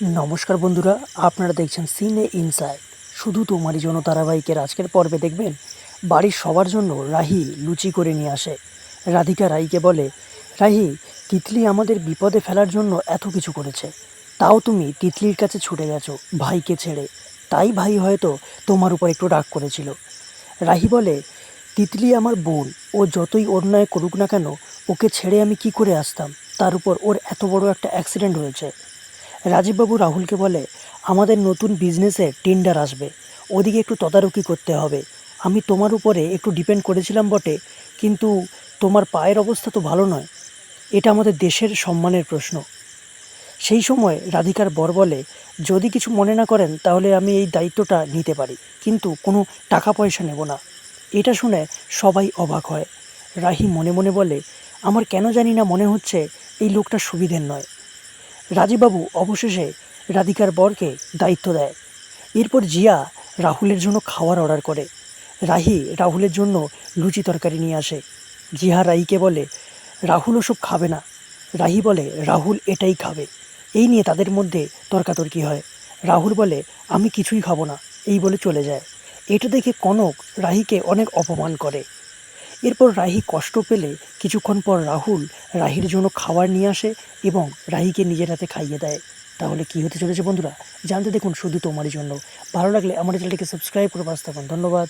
নমস্কার বন্ধুরা, আপনারা দেখছেন সিনে ইনসাইড। শুধু তোমারই জন্য ধারাবাহিকের আজকের পর্বে দেখবেন বাড়ির সবার জন্য রাহি লুচি করে নিয়ে আসে। রাধিকা রাইকে বলে, রাহি, তিতলি আমাদের বিপদে ফেলার জন্য এত কিছু করেছে, তাও তুমি তিতলির কাছে ছুটে গেছো ভাইকে ছেড়ে। তাই ভাই হয়তো তোমার উপর একটু রাগ করেছিল। রাহি বলে, তিতলি আমার বোন, ও যতই অন্যায় করুক না কেন, ওকে ছেড়ে আমি কি করে আসতাম? তার উপর ওর এত বড় একটা অ্যাক্সিডেন্ট হয়েছে। রাজীববাবু রাহুলকে বলে, আমাদের নতুন বিজনেসের টেন্ডার আসবে, ওদিকে একটু তদারকি করতে হবে। আমি তোমার উপরে একটু ডিপেন্ড করেছিলাম বটে, কিন্তু তোমার পায়ের অবস্থা তো ভালো নয়। এটা আমাদের দেশের সম্মানের প্রশ্ন। সেই সময় রাধিকার বর বলে, যদি কিছু মনে না করেন তাহলে আমি এই দায়িত্বটা নিতে পারি, কিন্তু কোনো টাকা পয়সা নেব না। এটা শুনে সবাই অবাক হয়। রাহি মনে মনে বলে, আমার কেন জানি না মনে হচ্ছে এই লোকটা সুবিধের নয়। রাজীববাবু অবশেষে রাধিকার বরকে দায়িত্ব দেয়। এরপর জিয়া রাহুলের জন্য খাওয়ার অর্ডার করে। রাহি রাহুলের জন্য লুচি তরকারি নিয়ে আসে। জিয়া রাহিকে বলে, রাহুল ওসব খাবে না। রাহি বলে, রাহুল এটাই খাবে। এই নিয়ে তাদের মধ্যে তর্কাতর্কি হয়। রাহুল বলে, আমি কিছুই খাবো না, এই বলে চলে যায়। এটা দেখে কনক রাহিকে অনেক অপমান করে। এরপর রাহি কষ্ট পেলে কিছুক্ষণ পর রাহুল রাহির জন্য খাবার নিয়ে আসে এবং রাহিকে নিজের হাতে খাইয়ে দেয়। তাহলে কি হতে চলেছে বন্ধুরা, জানতে দেখুন শুধু তোমারই জন্য। ভালো লাগলে আমার চ্যানেলটিকে সাবস্ক্রাইব করে পাশে থাকুন। ধন্যবাদ।